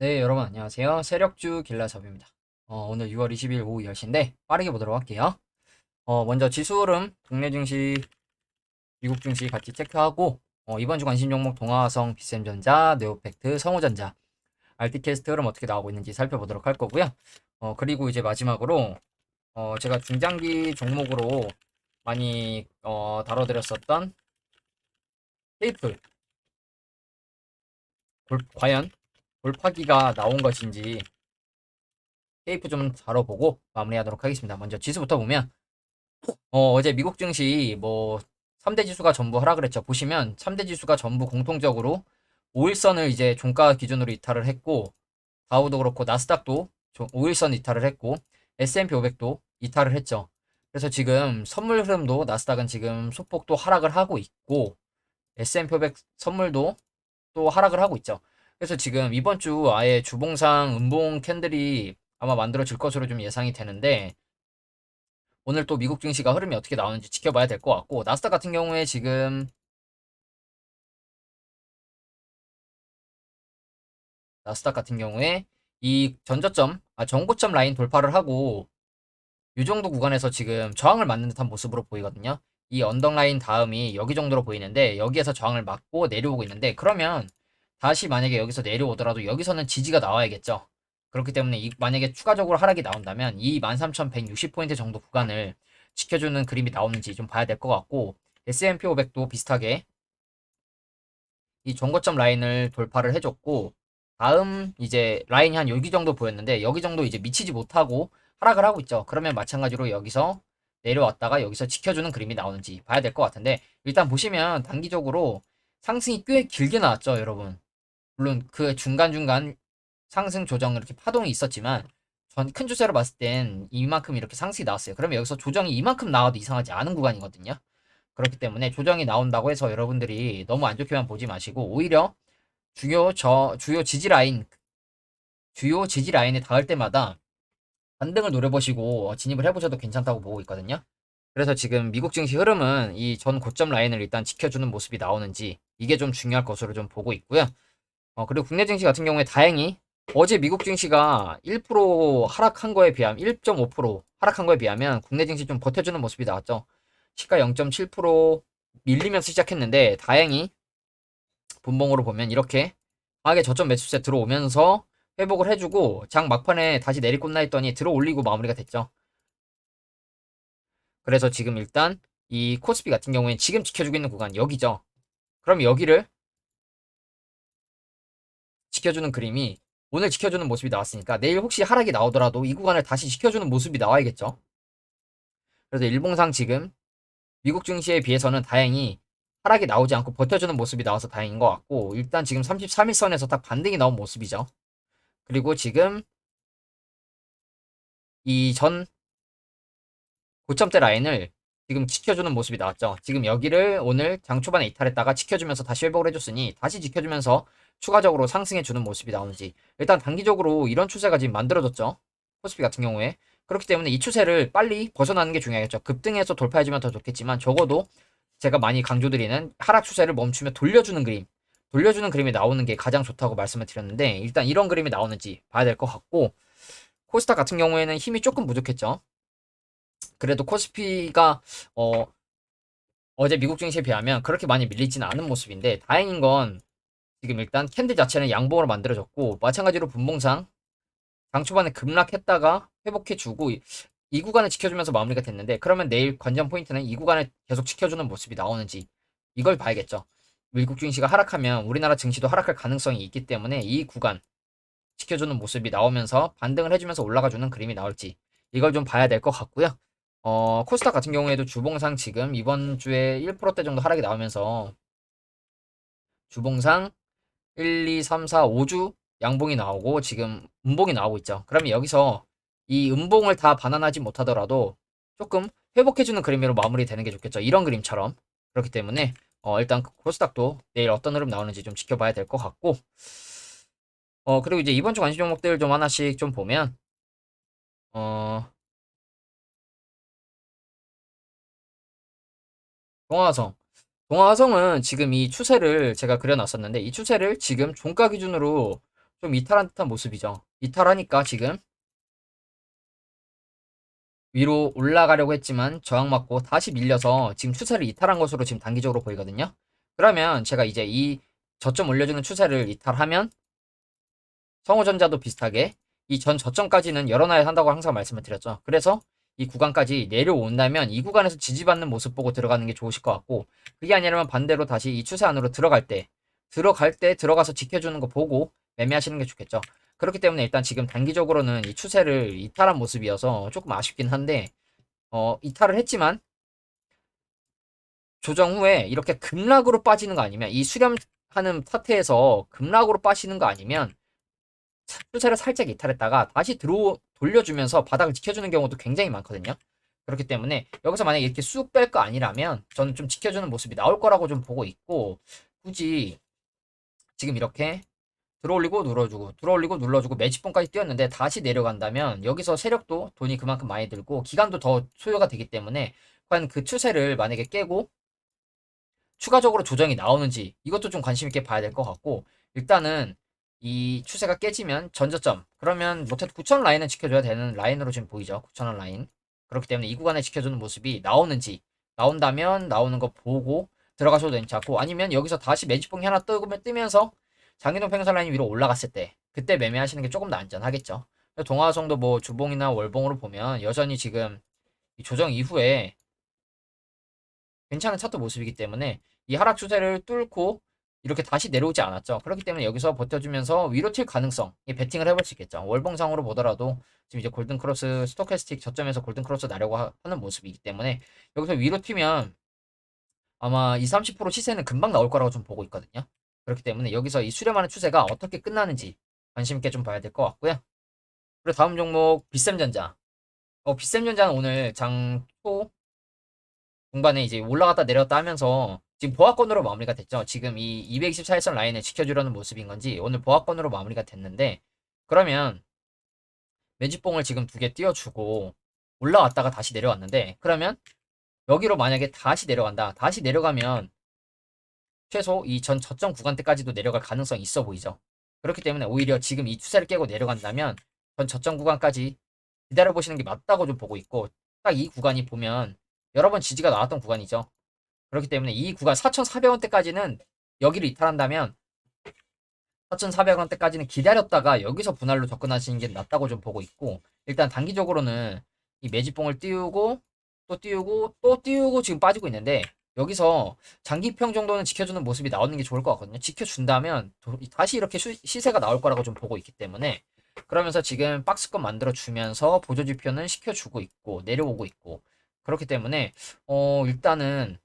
네, 여러분 안녕하세요. 세력주 길라잡입니다. 오늘 6월 20일 오후 10시인데 빠르게 보도록 할게요. 먼저 지수 흐름, 국내 증시, 미국 증시 같이 체크하고 이번 주 관심 종목 동아화성, 비샘전자, 네오팩트, 성우전자, 알티캐스트 흐름 어떻게 나오고 있는지 살펴보도록 할 거고요. 그리고 이제 마지막으로 제가 중장기 종목으로 많이 다뤄드렸었던 테이프, 과연 돌파기가 나온 것인지 테이프 좀 다뤄보고 마무리하도록 하겠습니다. 먼저 지수부터 보면 어제 미국 증시 뭐 3대 지수가 전부 하락을 했죠. 보시면 3대 지수가 전부 공통적으로 5일선을 이제 종가 기준으로 이탈을 했고 다우도 그렇고 나스닥도 5일선 이탈을 했고 S&P 500도 이탈을 했죠. 그래서 지금 선물 흐름도 나스닥은 지금 소폭도 하락을 하고 있고 S&P 500 선물도 또 하락을 하고 있죠. 그래서 지금 이번 주 아예 주봉상 음봉 캔들이 아마 만들어질 것으로 좀 예상이 되는데 오늘 또 미국 증시가 흐름이 어떻게 나오는지 지켜봐야 될 것 같고 나스닥 같은 경우에 지금 나스닥 같은 경우에 이 전고점 라인 돌파를 하고 이 정도 구간에서 지금 저항을 맞는 듯한 모습으로 보이거든요. 이 언덕 라인 다음이 여기 정도로 보이는데 여기에서 저항을 맞고 내려오고 있는데 그러면 다시 만약에 여기서 내려오더라도 여기서는 지지가 나와야겠죠. 그렇기 때문에 만약에 추가적으로 하락이 나온다면 이 13,160포인트 정도 구간을 지켜주는 그림이 나오는지 좀 봐야 될 것 같고 S&P 500도 비슷하게 이 전고점 라인을 돌파를 해줬고 다음 이제 라인이 한 여기 정도 보였는데 여기 정도 이제 미치지 못하고 하락을 하고 있죠. 그러면 마찬가지로 여기서 내려왔다가 여기서 지켜주는 그림이 나오는지 봐야 될 것 같은데 일단 보시면 단기적으로 상승이 꽤 길게 나왔죠, 여러분. 물론 그 중간중간 상승 조정 이렇게 파동이 있었지만 전 큰 추세로 봤을 땐 이만큼 이렇게 상승이 나왔어요. 그러면 여기서 조정이 이만큼 나와도 이상하지 않은 구간이거든요. 그렇기 때문에 조정이 나온다고 해서 여러분들이 너무 안 좋게만 보지 마시고 오히려 주요 지지 라인 주요 지지 라인에 닿을 때마다 반등을 노려보시고 진입을 해보셔도 괜찮다고 보고 있거든요. 그래서 지금 미국 증시 흐름은 이 전 고점 라인을 일단 지켜주는 모습이 나오는지 이게 좀 중요할 것으로 좀 보고 있고요. 그리고 국내 증시 같은 경우에 다행히 어제 미국 증시가 1% 하락한 거에 비하면 1.5% 하락한 거에 비하면 국내 증시 좀 버텨주는 모습이 나왔죠. 시가 0.7% 밀리면서 시작했는데 다행히 분봉으로 보면 이렇게 강하게 저점 매수세 들어오면서 회복을 해주고 장 막판에 다시 내리꽂나 했더니 들어 올리고 마무리가 됐죠. 그래서 지금 일단 이 코스피 같은 경우에 지금 지켜주고 있는 구간 여기죠. 그럼 여기를 지켜주는 그림이 오늘 지켜주는 모습이 나왔으니까 내일 혹시 하락이 나오더라도 이 구간을 다시 지켜주는 모습이 나와야겠죠. 그래서 일봉상 지금 미국 증시에 비해서는 다행히 하락이 나오지 않고 버텨주는 모습이 나와서 다행인 것 같고 일단 지금 33일선에서 딱 반등이 나온 모습이죠. 그리고 지금 이 전 고점대 라인을 지금 지켜주는 모습이 나왔죠. 지금 여기를 오늘 장 초반에 이탈했다가 지켜주면서 다시 회복을 해줬으니 다시 지켜주면서 추가적으로 상승해주는 모습이 나오는지 일단 단기적으로 이런 추세가 지금 만들어졌죠. 코스피 같은 경우에 그렇기 때문에 이 추세를 빨리 벗어나는 게 중요하겠죠. 급등해서 돌파해주면 더 좋겠지만 적어도 제가 많이 강조드리는 하락 추세를 멈추며 돌려주는 그림이 나오는 게 가장 좋다고 말씀을 드렸는데 일단 이런 그림이 나오는지 봐야 될 것 같고 코스닥 같은 경우에는 힘이 조금 부족했죠. 그래도 코스피가 어, 어제 미국 증시에 비하면 그렇게 많이 밀리지는 않은 모습인데 다행인 건 지금 일단 캔들 자체는 양봉으로 만들어졌고 마찬가지로 분봉상 장 초반에 급락했다가 회복해주고 이 구간을 지켜주면서 마무리가 됐는데 그러면 내일 관전 포인트는 이 구간을 계속 지켜주는 모습이 나오는지 이걸 봐야겠죠. 미국 증시가 하락하면 우리나라 증시도 하락할 가능성이 있기 때문에 이 구간 지켜주는 모습이 나오면서 반등을 해주면서 올라가주는 그림이 나올지 이걸 좀 봐야 될 것 같고요. 코스닥 같은 경우에도 주봉상 지금 이번 주에 1%대 정도 하락이 나오면서 주봉상 1, 2, 3, 4, 5주 양봉이 나오고 지금 음봉이 나오고 있죠. 그러면 여기서 이 음봉을 다 반환하지 못하더라도 조금 회복해주는 그림으로 마무리되는 게 좋겠죠. 이런 그림처럼. 그렇기 때문에 일단 코스닥도 내일 어떤 흐름 나오는지 좀 지켜봐야 될 것 같고 그리고 이제 이번 주 관심 종목들 좀 하나씩 좀 보면 어, 동화성. 동화성은 지금 이 추세를 제가 그려놨었는데 이 추세를 지금 종가 기준으로 좀 이탈한 듯한 모습이죠. 이탈하니까 지금 위로 올라가려고 했지만 저항 맞고 다시 밀려서 지금 추세를 이탈한 것으로 지금 단기적으로 보이거든요. 그러면 제가 이제 이 저점 올려주는 추세를 이탈하면 성우전자도 비슷하게 이 전 저점까지는 열어놔야 한다고 항상 말씀을 드렸죠. 그래서 이 구간까지 내려온다면 이 구간에서 지지받는 모습 보고 들어가는 게 좋으실 것 같고, 그게 아니라면 반대로 다시 이 추세 안으로 들어갈 때 들어가서 지켜주는 거 보고 매매하시는 게 좋겠죠. 그렇기 때문에 일단 지금 단기적으로는 이 추세를 이탈한 모습이어서 조금 아쉽긴 한데, 이탈을 했지만 조정 후에 이렇게 급락으로 빠지는 거 아니면 이 수렴하는 상태에서 급락으로 빠지는 거 아니면 추세를 살짝 이탈했다가 다시 돌려주면서 바닥을 지켜주는 경우도 굉장히 많거든요. 그렇기 때문에 여기서 만약에 이렇게 쑥 뺄 거 아니라면 저는 좀 지켜주는 모습이 나올 거라고 좀 보고 있고, 굳이 지금 이렇게 들어올리고 눌러주고 들어올리고 눌러주고 매집봉까지 뛰었는데 다시 내려간다면 여기서 세력도 돈이 그만큼 많이 들고 기간도 더 소요가 되기 때문에 과연 그 추세를 만약에 깨고 추가적으로 조정이 나오는지 이것도 좀 관심 있게 봐야 될 것 같고, 일단은 이 추세가 깨지면 전저점, 그러면 못해도 9,000 라인은 지켜줘야 되는 라인으로 지금 보이죠. 9,000원 라인. 그렇기 때문에 이 구간에 지켜주는 모습이 나오는지, 나온다면 나오는 거 보고 들어가셔도 괜찮고, 아니면 여기서 다시 매집봉이 하나 뜨면서 장기동 평균선 라인 위로 올라갔을 때 그때 매매하시는 게 조금 더 안전하겠죠. 동화성도 뭐 주봉이나 월봉으로 보면 여전히 지금 이 조정 이후에 괜찮은 차트 모습이기 때문에 이 하락 추세를 뚫고 이렇게 다시 내려오지 않았죠. 그렇기 때문에 여기서 버텨주면서 위로 튈 가능성, 이 베팅을 해볼 수 있겠죠. 월봉상으로 보더라도 지금 이제 골든크로스 스토캐스틱 저점에서 골든크로스 나려고 하는 모습이기 때문에 여기서 위로 튀면 아마 2, 30% 시세는 금방 나올 거라고 좀 보고 있거든요. 그렇기 때문에 여기서 이 수렴하는 추세가 어떻게 끝나는지 관심 있게 좀 봐야 될 것 같고요. 그리고 다음 종목 빗셈전자. 빗셈전자는 오늘 장초 중반에 이제 올라갔다 내렸다 하면서 지금 보합권으로 마무리가 됐죠. 지금 이 224일선 라인을 지켜주려는 모습인 건지 오늘 보합권으로 마무리가 됐는데, 그러면 매집봉을 지금 두 개 띄워주고 올라왔다가 다시 내려왔는데, 그러면 여기로 만약에 다시 내려간다. 다시 내려가면 최소 이 전 저점 구간대까지도 내려갈 가능성이 있어 보이죠. 그렇기 때문에 오히려 지금 이 추세를 깨고 내려간다면 전 저점 구간까지 기다려보시는 게 맞다고 좀 보고 있고, 딱 이 구간이 보면 여러 번 지지가 나왔던 구간이죠. 그렇기 때문에 이 구간 4,400원대까지는 여기를 이탈한다면 4,400원대까지는 기다렸다가 여기서 분할로 접근하시는 게 낫다고 좀 보고 있고, 일단 단기적으로는 이 매집봉을 띄우고 또 띄우고 또 띄우고 지금 빠지고 있는데 여기서 장기평 정도는 지켜주는 모습이 나오는 게 좋을 것 같거든요. 지켜준다면 다시 이렇게 시세가 나올 거라고 좀 보고 있기 때문에, 그러면서 지금 박스권 만들어 주면서 보조지표는 시켜주고 있고 내려오고 있고, 그렇기 때문에 일단은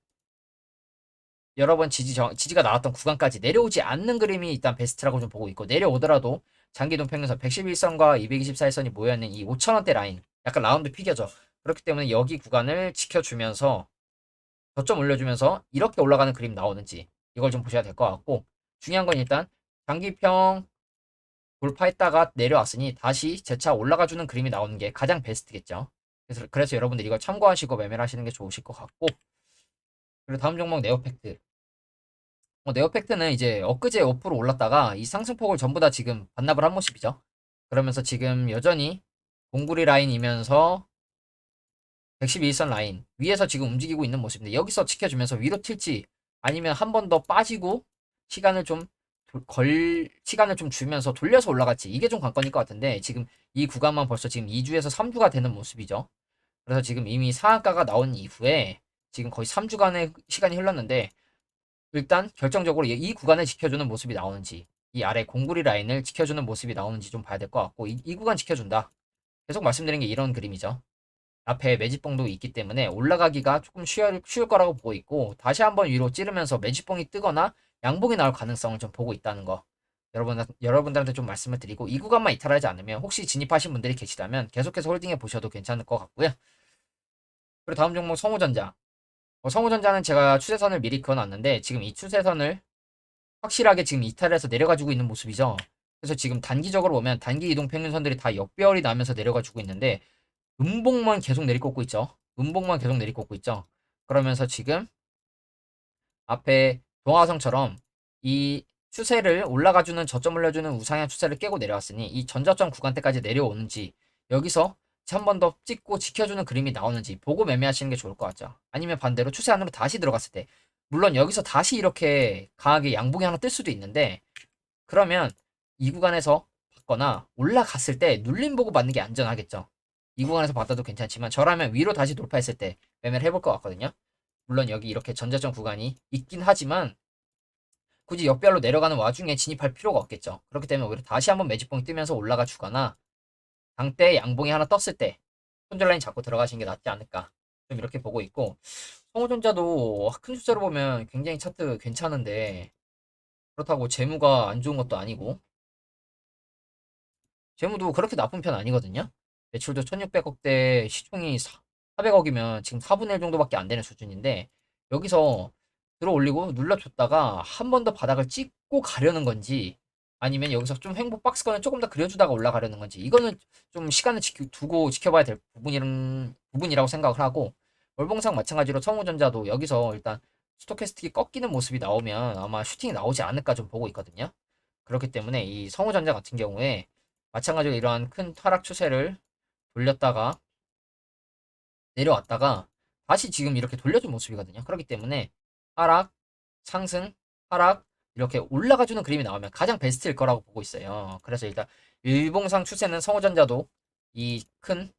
여러 번 지지가 나왔던 구간까지 내려오지 않는 그림이 일단 베스트라고 좀 보고 있고, 내려오더라도 장기동 평균선 111선과 224일선이 모여있는 이 5,000원대 라인, 약간 라운드 피겨죠. 그렇기 때문에 여기 구간을 지켜주면서 저점 올려주면서 이렇게 올라가는 그림 나오는지 이걸 좀 보셔야 될 것 같고, 중요한 건 일단 장기평 돌파했다가 내려왔으니 다시 재차 올라가주는 그림이 나오는 게 가장 베스트겠죠. 그래서 여러분들 이걸 참고하시고 매매를 하시는 게 좋으실 것 같고, 그리고 다음 종목 네오팩트. 네오팩트는 이제 엊그제 5% 올랐다가 이 상승폭을 전부 다 지금 반납을 한 모습이죠. 그러면서 지금 여전히 공구리 라인이면서 112일선 라인 위에서 지금 움직이고 있는 모습인데, 여기서 지켜주면서 위로 튈지 아니면 한 번 더 빠지고 시간을 좀 시간을 좀 주면서 돌려서 올라갈지, 이게 좀 관건일 것 같은데 지금 이 구간만 벌써 지금 2주에서 3주가 되는 모습이죠. 그래서 지금 이미 상한가가 나온 이후에 지금 거의 3주간의 시간이 흘렀는데, 일단 결정적으로 이 구간을 지켜주는 모습이 나오는지, 이 아래 공구리 라인을 지켜주는 모습이 나오는지 좀 봐야 될 것 같고, 이 구간 지켜준다. 계속 말씀드린 게 이런 그림이죠. 앞에 매집봉도 있기 때문에 올라가기가 조금 쉬울 거라고 보고 있고, 다시 한번 위로 찌르면서 매집봉이 뜨거나 양봉이 나올 가능성을 좀 보고 있다는 거, 여러분들한테 좀 말씀을 드리고, 이 구간만 이탈하지 않으면 혹시 진입하신 분들이 계시다면 계속해서 홀딩해 보셔도 괜찮을 것 같고요. 그리고 다음 종목 성우전자. 성우전자는 제가 추세선을 미리 그어놨는데 지금 이 추세선을 확실하게 지금 이탈해서 내려가지고 있는 모습이죠. 그래서 지금 단기적으로 보면 단기 이동 평균선들이 다 역배열이 나면서 내려가지고 있는데 음봉만 계속 내리꽂고 있죠. 음봉만 계속 내리꽂고 있죠. 그러면서 지금 앞에 동화성처럼 이 추세를 올라가주는 저점 올려주는 우상향 추세를 깨고 내려왔으니 이 전저점 구간대까지 내려오는지 여기서 한 번 더 찍고 지켜주는 그림이 나오는지 보고 매매하시는 게 좋을 것 같죠. 아니면 반대로 추세 안으로 다시 들어갔을 때 물론 여기서 다시 이렇게 강하게 양봉이 하나 뜰 수도 있는데 그러면 이 구간에서 받거나 올라갔을 때 눌림 보고 받는 게 안전하겠죠. 이 구간에서 받아도 괜찮지만 저라면 위로 다시 돌파했을 때 매매를 해볼 것 같거든요. 물론 여기 이렇게 전저점 구간이 있긴 하지만 굳이 역별로 내려가는 와중에 진입할 필요가 없겠죠. 그렇기 때문에 오히려 다시 한번 매집봉이 뜨면서 올라가 주거나 장대 양봉이 하나 떴을 때 손절라인 잡고 들어가시는 게 낫지 않을까. 좀 이렇게 보고 있고 성호전자도 큰 숫자로 보면 굉장히 차트 괜찮은데 그렇다고 재무가 안 좋은 것도 아니고 재무도 그렇게 나쁜 편 아니거든요. 매출도 1600억대 시총이 400억이면 지금 4분의 1 정도밖에 안 되는 수준인데 여기서 들어 올리고 눌러줬다가 한 번 더 바닥을 찍고 가려는 건지 아니면 여기서 좀 횡보 박스권을 조금 더 그려주다가 올라가려는 건지 이거는 좀 시간을 두고 지켜봐야 될 부분이라고 생각을 하고 월봉상 마찬가지로 성우전자도 여기서 일단 스토캐스틱이 꺾이는 모습이 나오면 아마 슈팅이 나오지 않을까 좀 보고 있거든요. 그렇기 때문에 이 성우전자 같은 경우에 마찬가지로 이러한 큰 하락 추세를 돌렸다가 내려왔다가 다시 지금 이렇게 돌려준 모습이거든요. 그렇기 때문에 하락, 상승, 하락 이렇게 올라가주는 그림이 나오면 가장 베스트일 거라고 보고 있어요. 그래서 일단 일봉상 추세는 성우전자도 이 큰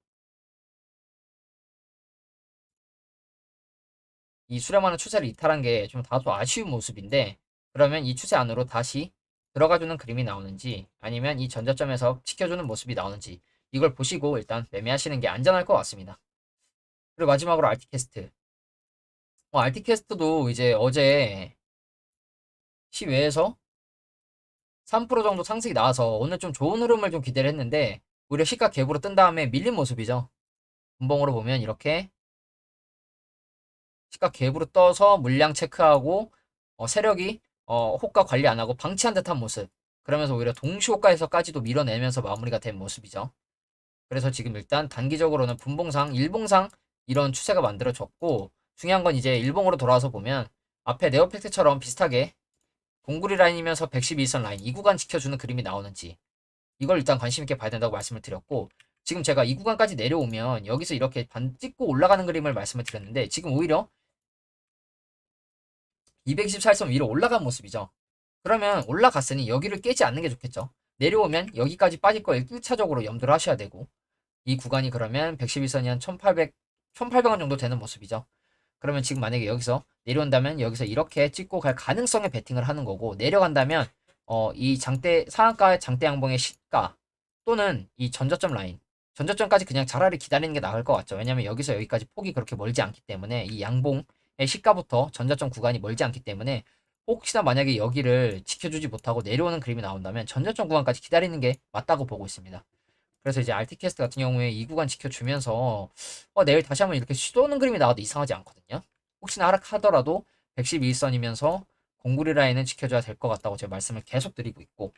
이 수렴하는 추세를 이탈한 게 좀 다소 아쉬운 모습인데 그러면 이 추세 안으로 다시 들어가주는 그림이 나오는지 아니면 이 전저점에서 지켜주는 모습이 나오는지 이걸 보시고 일단 매매하시는 게 안전할 것 같습니다. 그리고 마지막으로 알티캐스트. 알티캐스트도 이제 어제 시외에서 3% 정도 상승이 나와서 오늘 좀 좋은 흐름을 좀 기대를 했는데 오히려 시가 갭으로 뜬 다음에 밀린 모습이죠. 분봉으로 보면 이렇게 시가 갭으로 떠서 물량 체크하고 세력이 호가 관리 안 하고 방치한 듯한 모습. 그러면서 오히려 동시 호가에서까지도 밀어내면서 마무리가 된 모습이죠. 그래서 지금 일단 단기적으로는 분봉상, 일봉상 이런 추세가 만들어졌고 중요한 건 이제 일봉으로 돌아와서 보면 앞에 네오팩트처럼 비슷하게 동굴이 라인이면서 112선 라인 이 구간 지켜주는 그림이 나오는지 이걸 일단 관심 있게 봐야 된다고 말씀을 드렸고 지금 제가 이 구간까지 내려오면 여기서 이렇게 반 찍고 올라가는 그림을 말씀을 드렸는데 지금 오히려 224선 위로 올라간 모습이죠. 그러면 올라갔으니 여기를 깨지 않는 게 좋겠죠. 내려오면 여기까지 빠질 걸 1차적으로 염두를 하셔야 되고 이 구간이 그러면 112선이 한 1800원 정도 되는 모습이죠. 그러면 지금 만약에 여기서 내려온다면 여기서 이렇게 찍고 갈 가능성에 베팅을 하는 거고 내려간다면 이 장대 상한가 장대 양봉의 시가 또는 이 전저점 라인 전저점까지 그냥 차라리 기다리는 게 나을 것 같죠. 왜냐면 여기서 여기까지 폭이 그렇게 멀지 않기 때문에 이 양봉의 시가부터 전저점 구간이 멀지 않기 때문에 혹시나 만약에 여기를 지켜주지 못하고 내려오는 그림이 나온다면 전저점 구간까지 기다리는 게 맞다고 보고 있습니다. 그래서 이제 알티캐스트 같은 경우에 이 구간 지켜주면서 내일 다시 한번 이렇게 쏘는 그림이 나와도 이상하지 않거든요. 혹시나 하락하더라도 112선이면서 공구리 라인은 지켜줘야 될 것 같다고 제가 말씀을 계속 드리고 있고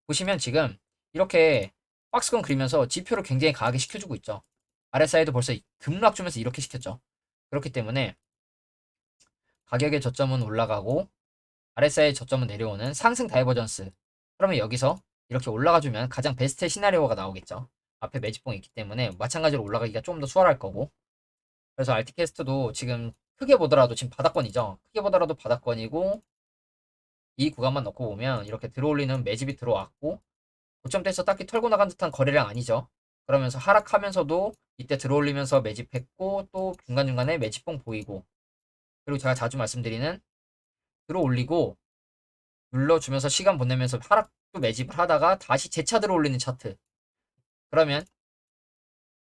보시면 지금 이렇게 박스권 그리면서 지표를 굉장히 강하게 시켜주고 있죠. RSI도 벌써 급락 주면서 이렇게 시켰죠. 그렇기 때문에 가격의 저점은 올라가고 RSI의 저점은 내려오는 상승 다이버전스. 그러면 여기서 이렇게 올라가주면 가장 베스트의 시나리오가 나오겠죠. 앞에 매집봉이 있기 때문에 마찬가지로 올라가기가 좀 더 수월할 거고. 그래서 알티캐스트도 지금 크게 보더라도 지금 바닥권이죠. 크게 보더라도 바닥권이고 이 구간만 넣고 보면 이렇게 들어올리는 매집이 들어왔고 고점대에서 딱히 털고 나간 듯한 거래량 아니죠. 그러면서 하락하면서도 이때 들어올리면서 매집했고 또 중간중간에 매집봉 보이고 그리고 제가 자주 말씀드리는 들어올리고 눌러주면서 시간 보내면서 하락도 매집을 하다가 다시 재차 들어올리는 차트. 그러면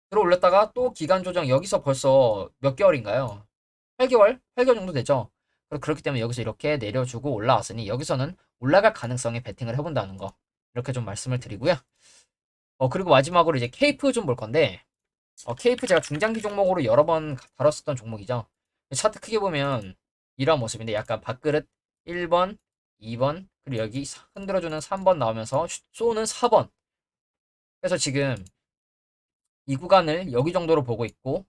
들어올렸다가 또 기간 조정 여기서 벌써 몇 개월인가요? 8개월? 8개월 정도 되죠. 그렇기 때문에 여기서 이렇게 내려주고 올라왔으니 여기서는 올라갈 가능성에 베팅을 해본다는 거. 이렇게 좀 말씀을 드리고요. 그리고 마지막으로 이제 케이프 좀 볼 건데, 케이프 제가 중장기 종목으로 여러 번 다뤘었던 종목이죠. 차트 크게 보면 이런 모습인데 약간 밥그릇 1번, 2번, 그리고 여기 흔들어주는 3번 나오면서 쏘는 4번. 그래서 지금 이 구간을 여기 정도로 보고 있고,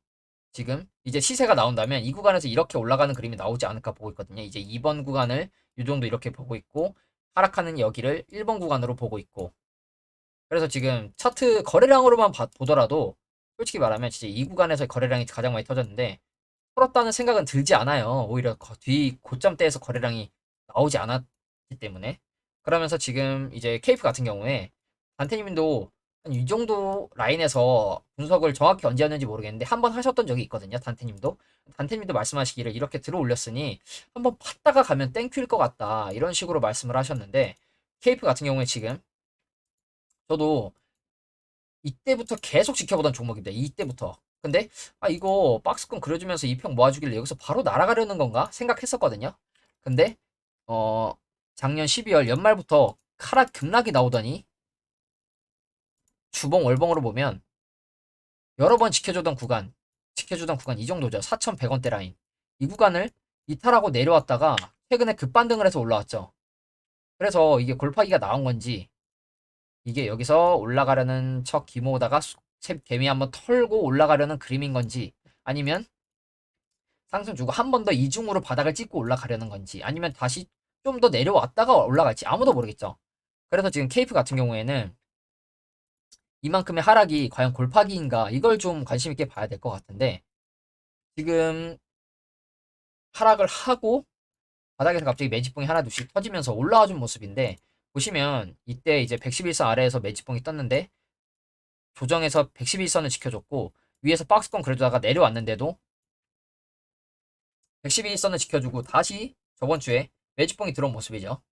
지금 이제 시세가 나온다면 이 구간에서 이렇게 올라가는 그림이 나오지 않을까 보고 있거든요. 이제 2번 구간을 이 정도 이렇게 보고 있고, 하락하는 여기를 1번 구간으로 보고 있고, 그래서 지금 차트 거래량으로만 보더라도 솔직히 말하면 진짜 이 구간에서 거래량이 가장 많이 터졌는데 털었다는 생각은 들지 않아요. 오히려 뒤 고점대에서 거래량이 나오지 않았기 때문에. 그러면서 지금 이제 케이프 같은 경우에 단테님도 한 이 정도 라인에서 분석을 정확히 언제 했는지 모르겠는데 한번 하셨던 적이 있거든요. 단테님도 말씀하시기를 이렇게 들어 올렸으니 한번 팠다가 가면 땡큐일 것 같다 이런 식으로 말씀을 하셨는데, 케이프 같은 경우에 지금 저도 이때부터 계속 지켜보던 종목입니다. 이때부터. 근데 이거 박스권 그려주면서 2평 모아주길래 여기서 바로 날아가려는 건가 생각했었거든요. 근데 어 작년 12월 연말부터 카락 급락이 나오더니 주봉 월봉으로 보면 여러 번 지켜주던 구간 이 정도죠. 4,100원대 라인. 이 구간을 이탈하고 내려왔다가 최근에 급반등을 해서 올라왔죠. 그래서 이게 골파기가 나온 건지, 이게 여기서 올라가려는 척 기모으다가 개미 한번 털고 올라가려는 그림인 건지, 아니면 상승 주고 한 번 더 이중으로 바닥을 찍고 올라가려는 건지, 아니면 다시 좀 더 내려왔다가 올라갈지 아무도 모르겠죠. 그래서 지금 케이프 같은 경우에는 이만큼의 하락이 과연 골파기인가 이걸 좀 관심 있게 봐야 될 것 같은데, 지금 하락을 하고 바닥에서 갑자기 매집봉이 하나 둘씩 터지면서 올라와 준 모습인데, 보시면 이때 이제 111선 아래에서 매집봉이 떴는데 조정해서 111선을 지켜줬고 위에서 박스권 그려주다가 내려왔는데도 112선을 지켜주고 다시 저번 주에 매집봉이 들어온 모습이죠.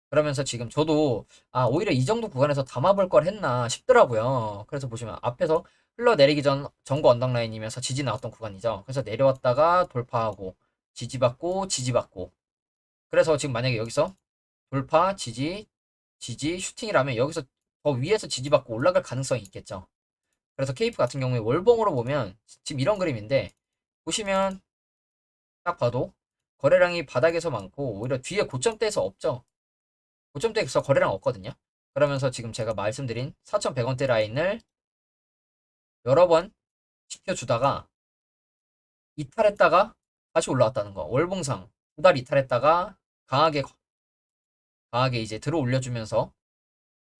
그러면서 지금 저도 오히려 이 정도 구간에서 담아볼 걸 했나 싶더라고요. 그래서 보시면 앞에서 흘러내리기 전 전고 언덕 라인이면서 지지 나왔던 구간이죠. 그래서 내려왔다가 돌파하고 지지받고 지지받고, 그래서 지금 만약에 여기서 돌파 지지 지지 슈팅이라면 여기서 더 위에서 지지받고 올라갈 가능성이 있겠죠. 그래서 케이프 같은 경우에 월봉으로 보면 지금 이런 그림인데, 보시면 딱 봐도 거래량이 바닥에서 많고 오히려 뒤에 고점대에서 없죠. 고점대에서 거래량 없거든요. 그러면서 지금 제가 말씀드린 4,100원대 라인을 여러 번 지켜주다가 이탈했다가 다시 올라왔다는 거. 월봉상 두 달 이탈했다가 강하게 이제 들어 올려주면서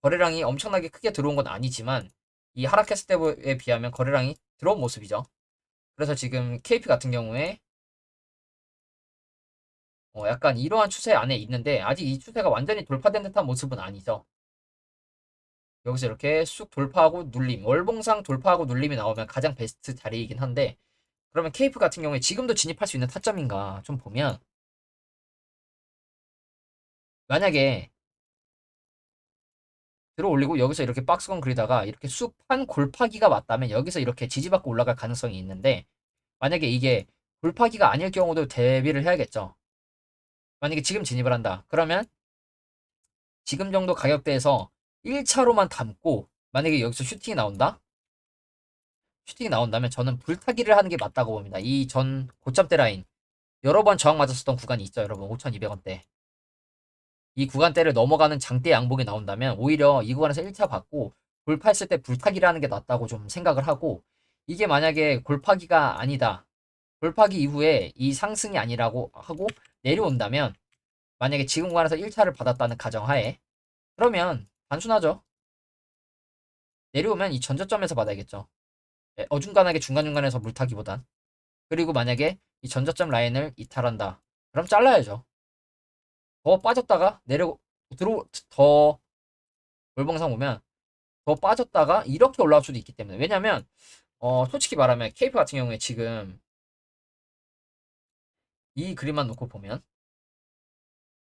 거래량이 엄청나게 크게 들어온 건 아니지만 이 하락했을 때에 비하면 거래량이 들어온 모습이죠. 그래서 지금 KP 같은 경우에 약간 이러한 추세 안에 있는데 아직 이 추세가 완전히 돌파된 듯한 모습은 아니죠. 여기서 이렇게 쑥 돌파하고 눌림, 월봉상 돌파하고 눌림이 나오면 가장 베스트 자리이긴 한데, 그러면 케이프 같은 경우에 지금도 진입할 수 있는 타점인가 좀 보면, 만약에 들어 올리고 여기서 이렇게 박스권 그리다가 이렇게 쑥 판 골파기가 맞다면 여기서 이렇게 지지받고 올라갈 가능성이 있는데, 만약에 이게 골파기가 아닐 경우도 대비를 해야겠죠. 만약에 지금 진입을 한다. 그러면 지금 정도 가격대에서 1차로만 담고 만약에 여기서 슈팅이 나온다면 저는 불타기를 하는 게 맞다고 봅니다. 이 전 고점대 라인 여러 번 저항 맞았었던 구간이 있죠, 여러분. 5,200원대. 이 구간대를 넘어가는 장대 양봉이 나온다면 오히려 이 구간에서 1차 받고 돌파했을 때 불타기를 하는 게 낫다고 좀 생각을 하고, 이게 만약에 골파기가 아니다. 돌파기 이후에 이 상승이 아니라고 하고 내려온다면, 만약에 지금 구간에서 1차를 받았다는 가정하에, 그러면 단순하죠. 내려오면 이 전저점에서 받아야겠죠. 어중간하게 중간중간에서 물타기보단. 그리고 만약에 이 전저점 라인을 이탈한다. 그럼 잘라야죠. 더 빠졌다가 더 월봉상 보면 더 빠졌다가 이렇게 올라올 수도 있기 때문에. 왜냐면 솔직히 말하면 케이프 같은 경우에 지금 이 그림만 놓고 보면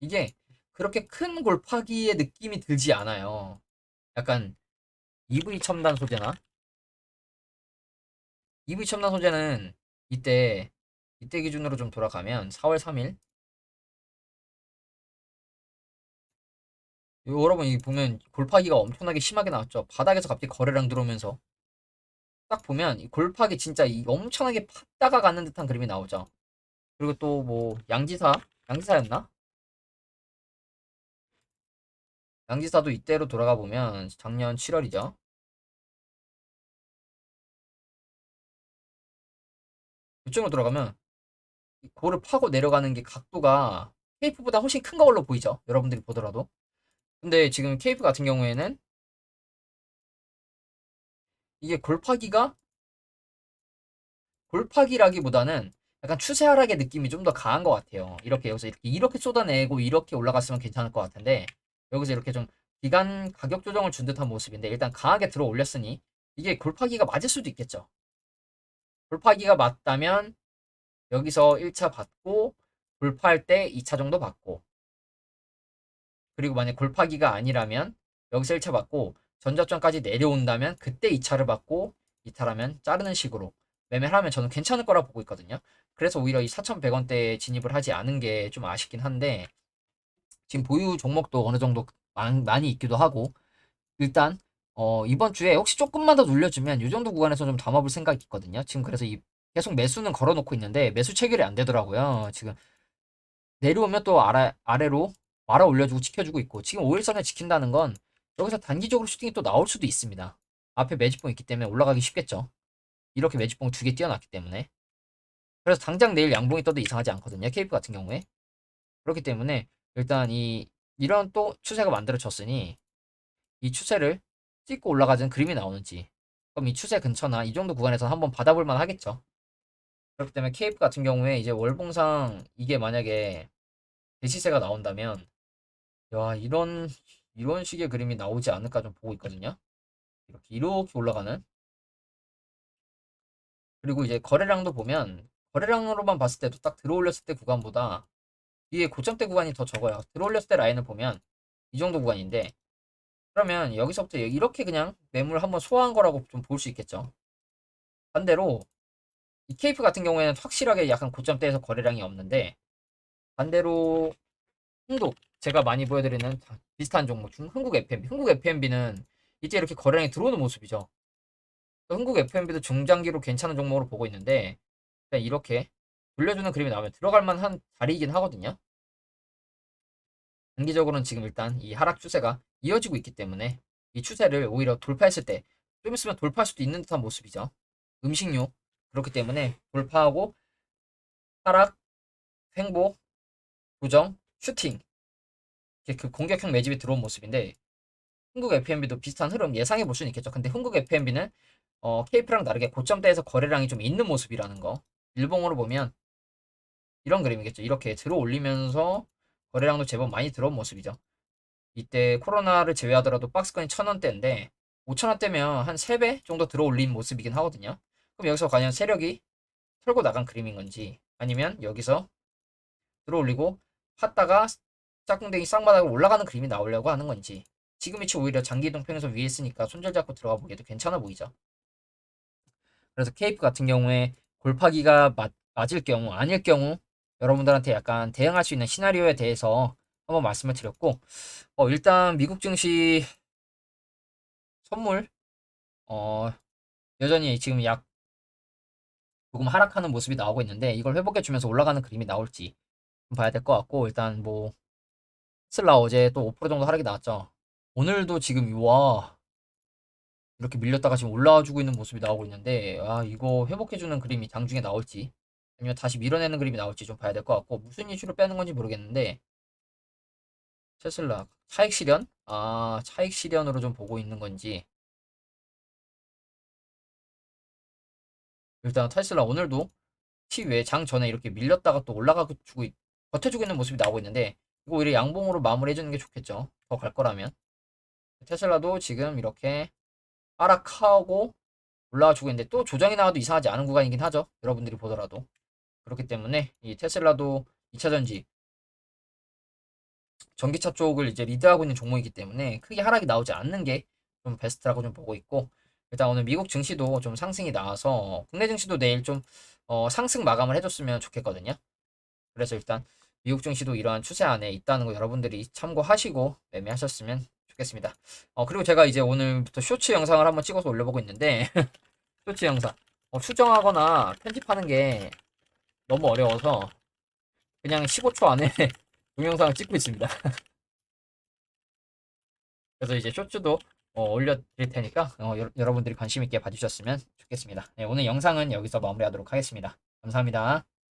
이게 그렇게 큰 골파기의 느낌이 들지 않아요. 약간 EV 첨단 소재나 EV 첨단 소재는 이때 기준으로 좀 돌아가면 4월 3일 여러분 이 보면 골파기가 엄청나게 심하게 나왔죠. 바닥에서 갑자기 거래량 들어오면서 딱 보면 이 골파기 진짜 이 엄청나게 팠다가 가는 듯한 그림이 나오죠. 그리고 또 뭐 양지사였나? 양지사도 이때로 돌아가 보면 작년 7월이죠. 이쪽으로 돌아가면 골을 파고 내려가는 게 각도가 테이프보다 훨씬 큰 걸로 보이죠. 여러분들이 보더라도. 근데 지금 케이프 같은 경우에는 이게 골파기라기보다는 약간 추세 하락의 느낌이 좀 더 강한 것 같아요. 이렇게 여기서 이렇게 쏟아내고 이렇게 올라갔으면 괜찮을 것 같은데 여기서 이렇게 좀 기간 가격 조정을 준 듯한 모습인데 일단 강하게 들어 올렸으니 이게 골파기가 맞을 수도 있겠죠. 골파기가 맞다면 여기서 1차 받고 돌파할 때 2차 정도 받고 그리고 만약 골파기가 아니라면 여기서 1차 받고 전저점까지 내려온다면 그때 2차를 받고 이탈하면 자르는 식으로 매매를 하면 저는 괜찮을 거라 보고 있거든요. 그래서 오히려 이 4,100원대에 진입을 하지 않은 게 좀 아쉽긴 한데 지금 보유 종목도 어느 정도 많이 있기도 하고 일단 이번 주에 혹시 조금만 더 눌려주면 이 정도 구간에서 좀 담아볼 생각이 있거든요. 지금 그래서 계속 매수는 걸어놓고 있는데 매수 체결이 안 되더라고요. 지금 내려오면 또 아래로 말아 올려주고 지켜주고 있고 지금 5일선을 지킨다는 건 여기서 단기적으로 슈팅이 또 나올 수도 있습니다. 앞에 매집봉 있기 때문에 올라가기 쉽겠죠. 이렇게 매집봉 두 개 띄워놨기 때문에 그래서 당장 내일 양봉이 떠도 이상하지 않거든요. 케이프 같은 경우에 그렇기 때문에 일단 이런 또 추세가 만들어졌으니 이 추세를 찍고 올라가는 그림이 나오는지 그럼 이 추세 근처나 이 정도 구간에서 한번 받아볼 만 하겠죠. 그렇기 때문에 케이프 같은 경우에 이제 월봉상 이게 만약에 대시세가 나온다면 야, 이런 식의 그림이 나오지 않을까 좀 보고 있거든요. 이렇게 올라가는. 그리고 이제 거래량도 보면, 거래량으로만 봤을 때도 딱 들어올렸을 때 구간보다 위에 고점대 구간이 더 적어요. 들어올렸을 때 라인을 보면 이 정도 구간인데, 그러면 여기서부터 이렇게 그냥 매물 한번 소화한 거라고 좀 볼 수 있겠죠. 반대로, 이 케이프 같은 경우에는 확실하게 약간 고점대에서 거래량이 없는데, 반대로 제가 많이 보여드리는 비슷한 종목 중 흥국 FMB. 흥국 FMB는 이제 이렇게 거래량이 들어오는 모습이죠. 흥국 FMB도 중장기로 괜찮은 종목으로 보고 있는데 일단 이렇게 돌려주는 그림이 나오면 들어갈 만한 자리이긴 하거든요. 단기적으로는 지금 일단 이 하락 추세가 이어지고 있기 때문에 이 추세를 오히려 돌파했을 때 좀 있으면 돌파할 수도 있는 듯한 모습이죠. 음식료 그렇기 때문에 돌파하고 하락, 횡보, 조정, 슈팅 이렇게 그 공격형 매집이 들어온 모습인데 흥국 FMB도 비슷한 흐름 예상해 볼 수는 있겠죠. 근데 흥국 FMB는 케이프랑 다르게 고점대에서 거래량이 좀 있는 모습이라는 거. 일봉으로 보면 이런 그림이겠죠. 이렇게 들어 올리면서 거래량도 제법 많이 들어온 모습이죠. 이때 코로나를 제외하더라도 박스권이 1,000원대인데 5,000원대면 한 3배 정도 들어 올린 모습이긴 하거든요. 그럼 여기서 과연 세력이 털고 나간 그림인 건지 아니면 여기서 들어 올리고 팠다가 짝꿍댕이 쌍바닥으로 올라가는 그림이 나오려고 하는 건지 지금 위치 오히려 장기 이동평에서 위에 있으니까 손절 잡고 들어가 보기에도 괜찮아 보이죠. 그래서 케이프 같은 경우에 골파기가 맞을 경우 아닐 경우 여러분들한테 약간 대응할 수 있는 시나리오에 대해서 한번 말씀을 드렸고 일단 미국 증시 선물 어, 여전히 지금 약 조금 하락하는 모습이 나오고 있는데 이걸 회복해 주면서 올라가는 그림이 나올지 좀 봐야 될 것 같고 일단 뭐 테슬라 어제 또 5% 정도 하락이 나왔죠. 오늘도 지금 와 이렇게 밀렸다가 지금 올라와 주고 있는 모습이 나오고 있는데 아 이거 회복해 주는 그림이 장중에 나올지 아니면 다시 밀어내는 그림이 나올지 좀 봐야 될 것 같고 무슨 이슈로 빼는 건지 모르겠는데 테슬라 차익 실현? 아 차익 실현으로 좀 보고 있는 건지 일단 테슬라 오늘도 티 외에 장 전에 이렇게 밀렸다가 또 올라가고 주고 버텨주고 있는 모습이 나오고 있는데 이거 오히려 양봉으로 마무리해 주는 게 좋겠죠. 더 갈 거라면 테슬라도 지금 이렇게 하락하고 올라와 주고 있는데 또 조정이 나와도 이상하지 않은 구간이긴 하죠. 여러분들이 보더라도 그렇기 때문에 이 테슬라도 2차 전지 전기차 쪽을 이제 리드하고 있는 종목이기 때문에 크게 하락이 나오지 않는 게 좀 베스트라고 좀 보고 있고 일단 오늘 미국 증시도 좀 상승이 나와서 국내 증시도 내일 좀 상승 마감을 해줬으면 좋겠거든요. 그래서 일단 미국 증시도 이러한 추세 안에 있다는 거 여러분들이 참고하시고 매매하셨으면 좋겠습니다. 그리고 제가 이제 오늘부터 쇼츠 영상을 한번 찍어서 올려보고 있는데 쇼츠 영상 수정하거나 편집하는 게 너무 어려워서 그냥 15초 안에 동영상을 찍고 있습니다. 그래서 이제 쇼츠도 올려드릴 테니까 여러분들이 관심 있게 봐주셨으면 좋겠습니다. 네, 오늘 영상은 여기서 마무리하도록 하겠습니다. 감사합니다.